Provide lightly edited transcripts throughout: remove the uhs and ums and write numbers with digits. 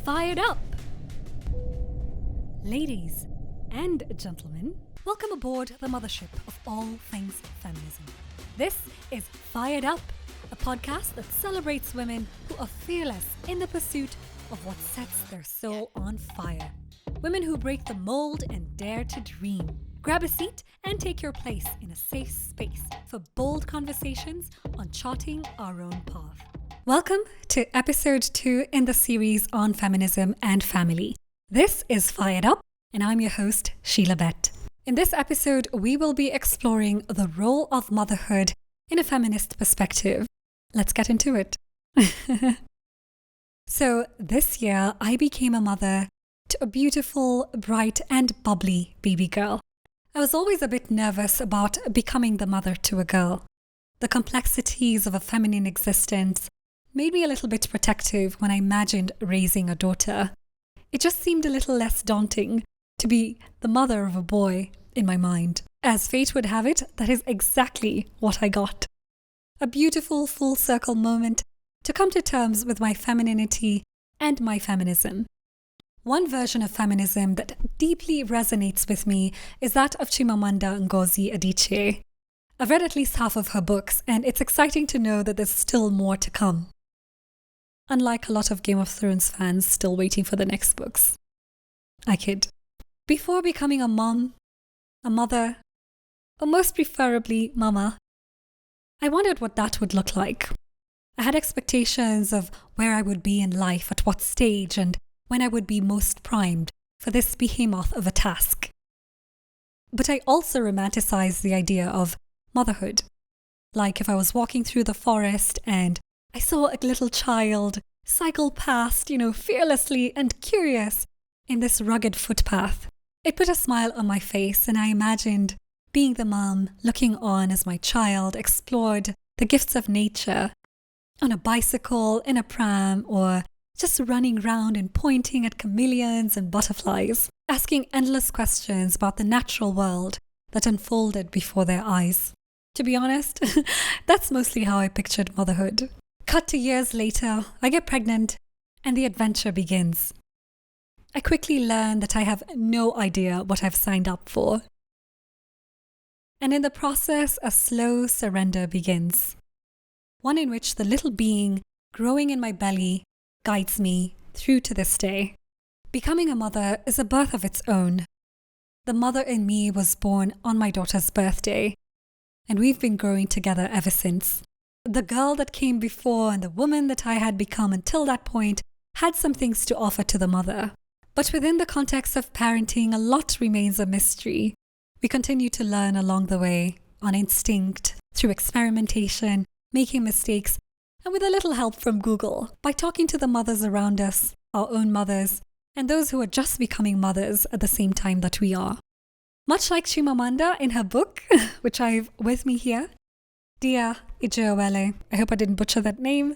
fired up. Ladies and gentlemen, welcome aboard the mothership of all things feminism. This is Fired Up, a podcast that celebrates women who are fearless in the pursuit of what sets their soul on fire. Women who break the mold and dare to dream. Grab a seat and take your place in a safe space for bold conversations on charting our own path. Welcome to episode 2 in the series on feminism and family. This is Fired Up, and I'm your host, Sheila Bett. In this episode, we will be exploring the role of motherhood in a feminist perspective. Let's get into it. So this year, I became a mother to a beautiful, bright, and bubbly baby girl. I was always a bit nervous about becoming the mother to a girl. The complexities of a feminine existence made me a little bit protective when I imagined raising a daughter. It just seemed a little less daunting to be the mother of a boy in my mind. As fate would have it, that is exactly what I got. A beautiful full circle moment to come to terms with my femininity and my feminism. One version of feminism that deeply resonates with me is that of Chimamanda Ngozi Adichie. I've read at least half of her books, and it's exciting to know that there's still more to come. Unlike a lot of Game of Thrones fans still waiting for the next books. I kid. Before becoming a mom, a mother, or most preferably mama, I wondered what that would look like. I had expectations of where I would be in life, at what stage, and when I would be most primed for this behemoth of a task. But I also romanticized the idea of motherhood. Like if I was walking through the forest and I saw a little child cycle past, fearlessly and curious in this rugged footpath. It put a smile on my face, and I imagined being the mom looking on as my child explored the gifts of nature on a bicycle, in a pram, or just running round and pointing at chameleons and butterflies, asking endless questions about the natural world that unfolded before their eyes. To be honest, that's mostly how I pictured motherhood. Cut to years later, I get pregnant, and the adventure begins. I quickly learn that I have no idea what I've signed up for. And in the process, a slow surrender begins. One in which the little being growing in my belly guides me through to this day. Becoming a mother is a birth of its own. The mother in me was born on my daughter's birthday, and we've been growing together ever since. The girl that came before and the woman that I had become until that point had some things to offer to the mother. But within the context of parenting, a lot remains a mystery. We continue to learn along the way, on instinct, through experimentation, making mistakes, and with a little help from Google, by talking to the mothers around us, our own mothers, and those who are just becoming mothers at the same time that we are. Much like Chimamanda in her book, which I've with me here, Dia Ijeawele, I hope I didn't butcher that name.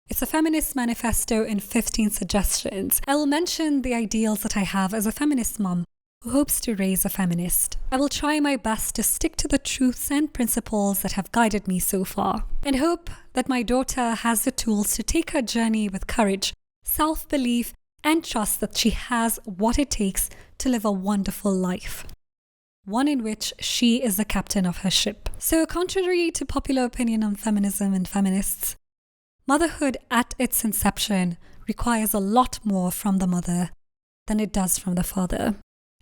It's a feminist manifesto in 15 suggestions. I will mention the ideals that I have as a feminist mom who hopes to raise a feminist. I will try my best to stick to the truths and principles that have guided me so far, and hope that my daughter has the tools to take her journey with courage, self-belief, and trust that she has what it takes to live a wonderful life. One in which she is the captain of her ship. So contrary to popular opinion on feminism and feminists, motherhood at its inception requires a lot more from the mother than it does from the father.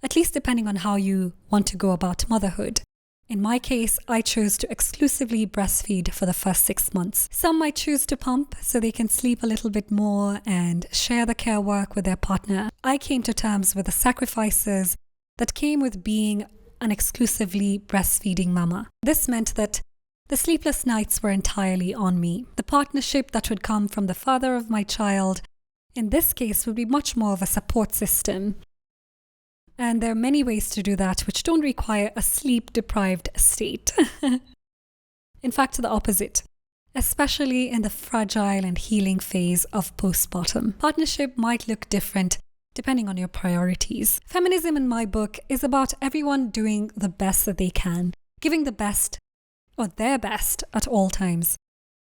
At least depending on how you want to go about motherhood. In my case, I chose to exclusively breastfeed for the first 6 months. Some might choose to pump so they can sleep a little bit more and share the care work with their partner. I came to terms with the sacrifices that came with being an exclusively breastfeeding mama. This meant that the sleepless nights were entirely on me. The partnership that would come from the father of my child, in this case, would be much more of a support system. And there are many ways to do that which don't require a sleep-deprived state. In fact, the opposite, especially in the fragile and healing phase of postpartum. Partnership might look different depending on your priorities. Feminism in my book is about everyone doing the best that they can, giving the best or their best at all times.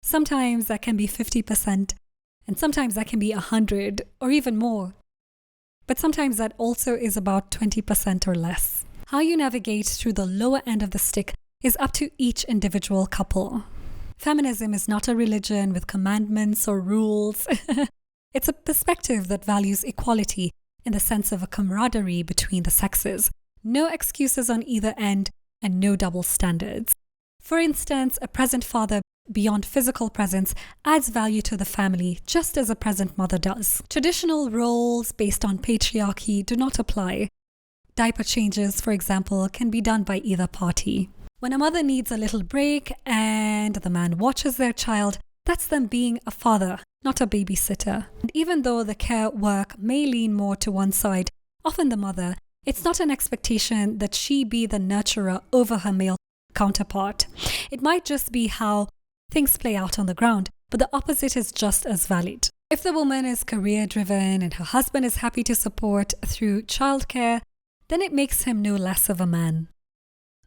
Sometimes that can be 50%, and sometimes that can be 100 or even more. but sometimes that also is about 20% or less. How you navigate through the lower end of the stick is up to each individual couple. Feminism is not a religion with commandments or rules. It's a perspective that values equality in the sense of a camaraderie between the sexes. No excuses on either end and no double standards. For instance, a present father beyond physical presence adds value to the family just as a present mother does. Traditional roles based on patriarchy do not apply. Diaper changes, for example, can be done by either party. When a mother needs a little break and the man watches their child, that's them being a father, not a babysitter. And even though the care work may lean more to one side, often the mother, it's not an expectation that she be the nurturer over her male counterpart. It might just be how things play out on the ground, but the opposite is just as valid. If the woman is career-driven and her husband is happy to support through childcare, then it makes him no less of a man.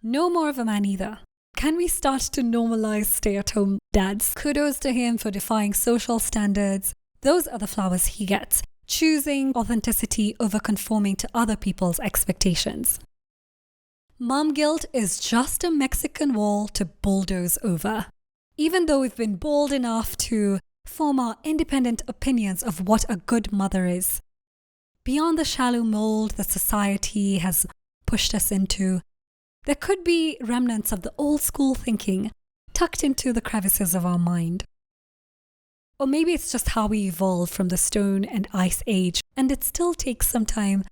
No more of a man either. Can we start to normalize stay-at-home dads? Kudos to him for defying social standards. Those are the flowers he gets, choosing authenticity over conforming to other people's expectations. Mom guilt is just a Mexican wall to bulldoze over. Even though we've been bold enough to form our independent opinions of what a good mother is, beyond the shallow mold that society has pushed us into, there could be remnants of the old school thinking tucked into the crevices of our mind. Or maybe it's just how we evolved from the stone and ice age, and it still takes some time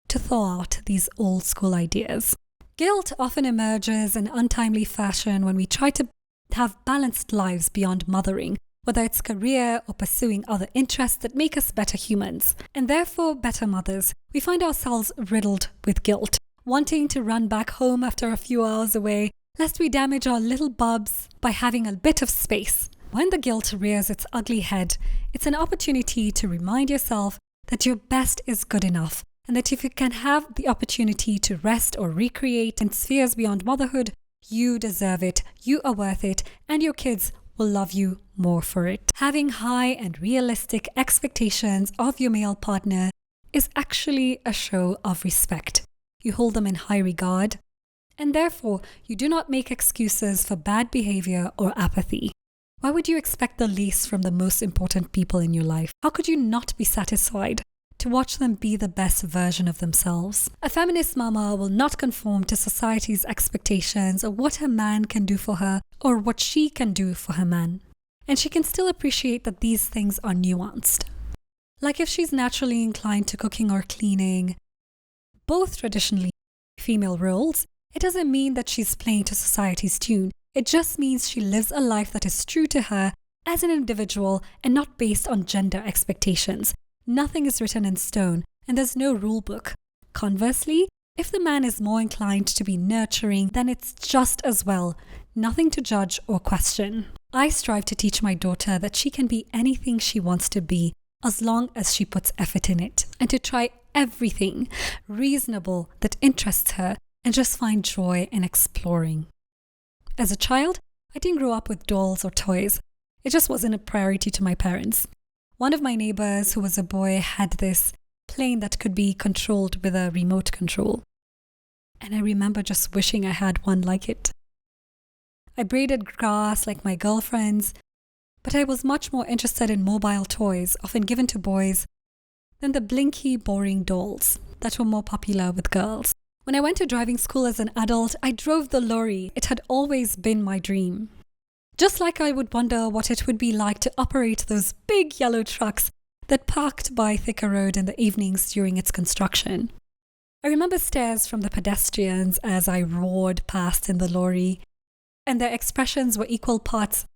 to thaw out these old school ideas. Guilt often emerges in untimely fashion when we try to have balanced lives beyond mothering, whether it's career or pursuing other interests that make us better humans, and therefore better mothers. We find ourselves riddled with guilt, wanting to run back home after a few hours away, lest we damage our little bubs by having a bit of space. When the guilt rears its ugly head, it's an opportunity to remind yourself that your best is good enough, and that if you can have the opportunity to rest or recreate in spheres beyond motherhood, you deserve it, you are worth it, and your kids will love you more for it. Having high and realistic expectations of your male partner is actually a show of respect. You hold them in high regard, and therefore you do not make excuses for bad behavior or apathy. Why would you expect the least from the most important people in your life? How could you not be satisfied to watch them be the best version of themselves? A feminist mama will not conform to society's expectations of what her man can do for her or what she can do for her man. And she can still appreciate that these things are nuanced. Like if she's naturally inclined to cooking or cleaning, both traditionally female roles, it doesn't mean that she's playing to society's tune. It just means she lives a life that is true to her as an individual and not based on gender expectations. Nothing is written in stone, and there's no rule book. Conversely, if the man is more inclined to be nurturing, then it's just as well. Nothing to judge or question. I strive to teach my daughter that she can be anything she wants to be, as long as she puts effort in it, and to try everything reasonable that interests her and just find joy in exploring. As a child, I didn't grow up with dolls or toys. It just wasn't a priority to my parents. One of my neighbors, who was a boy, had this plane that could be controlled with a remote control. And I remember just wishing I had one like it. I braided grass like my girlfriends, but I was much more interested in mobile toys, often given to boys, than the blinky, boring dolls that were more popular with girls. When I went to driving school as an adult, I drove the lorry. It had always been my dream. Just like I would wonder what it would be like to operate those big yellow trucks that parked by Thika Road in the evenings during its construction. I remember stares from the pedestrians as I roared past in the lorry, and their expressions were equal parts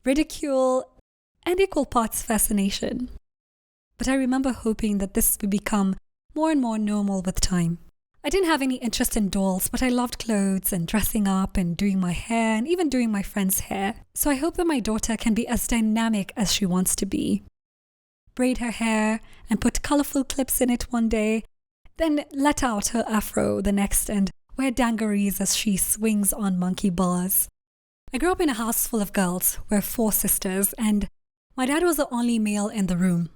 ridicule and equal parts fascination. But I remember hoping that this would become more and more normal with time. I didn't have any interest in dolls, but I loved clothes and dressing up and doing my hair and even doing my friend's hair. So I hope that my daughter can be as dynamic as she wants to be. Braid her hair and put colorful clips in it one day, then let out her afro the next and wear dungarees as she swings on monkey bars. I grew up in a house full of girls. We're 4 sisters, and my dad was the only male in the room.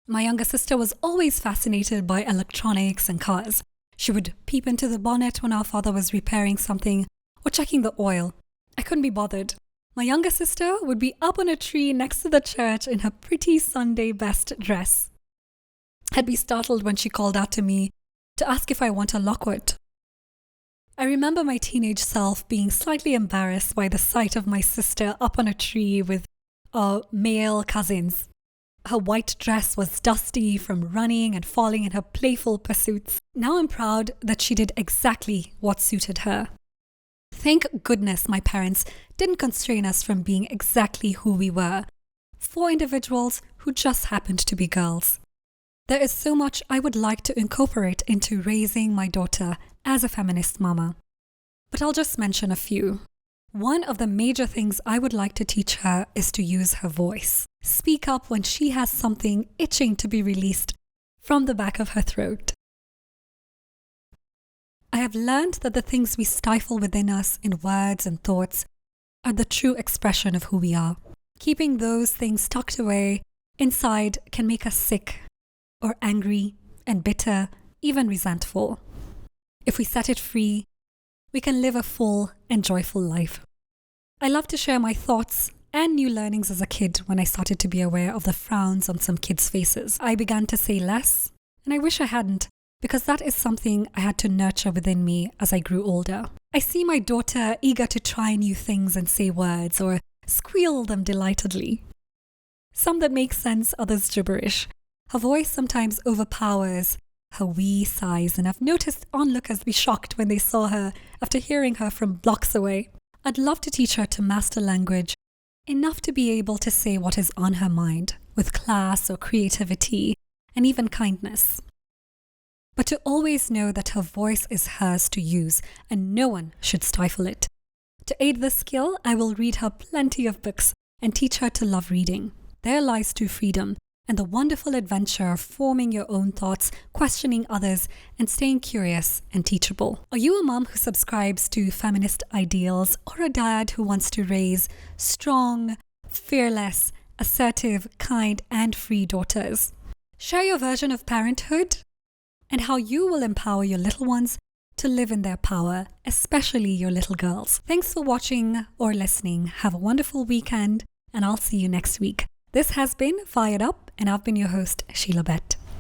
My younger sister was always fascinated by electronics and cars. She would peep into the bonnet when our father was repairing something or checking the oil. I couldn't be bothered. My younger sister would be up on a tree next to the church in her pretty Sunday best dress. I'd be startled when she called out to me to ask if I want a Lockwood. I remember my teenage self being slightly embarrassed by the sight of my sister up on a tree with male cousins. Her white dress was dusty from running and falling in her playful pursuits. Now I'm proud that she did exactly what suited her. Thank goodness my parents didn't constrain us from being exactly who we were, 4 individuals who just happened to be girls. There is so much I would like to incorporate into raising my daughter as a feminist mama. But I'll just mention a few. One of the major things I would like to teach her is to use her voice. Speak up when she has something itching to be released from the back of her throat. I have learned that the things we stifle within us in words and thoughts are the true expression of who we are. Keeping those things tucked away inside can make us sick or angry and bitter, even resentful. If we set it free, we can live a full and joyful life. I love to share my thoughts and new learnings as a kid when I started to be aware of the frowns on some kids' faces. I began to say less, and I wish I hadn't, because that is something I had to nurture within me as I grew older. I see my daughter eager to try new things and say words or squeal them delightedly. Some that make sense, others gibberish. Her voice sometimes overpowers her wee sighs, and I've noticed onlookers be shocked when they saw her after hearing her from blocks away. I'd love to teach her to master language enough to be able to say what is on her mind with class or creativity and even kindness. But to always know that her voice is hers to use and no one should stifle it. To aid this skill, I will read her plenty of books and teach her to love reading. There lies true freedom and the wonderful adventure of forming your own thoughts, questioning others, and staying curious and teachable. Are you a mom who subscribes to feminist ideals or a dad who wants to raise strong, fearless, assertive, kind, and free daughters? Share your version of parenthood and how you will empower your little ones to live in their power, especially your little girls. Thanks for watching or listening. Have a wonderful weekend, and I'll see you next week. This has been Fired Up, and I've been your host, Sheila Bett.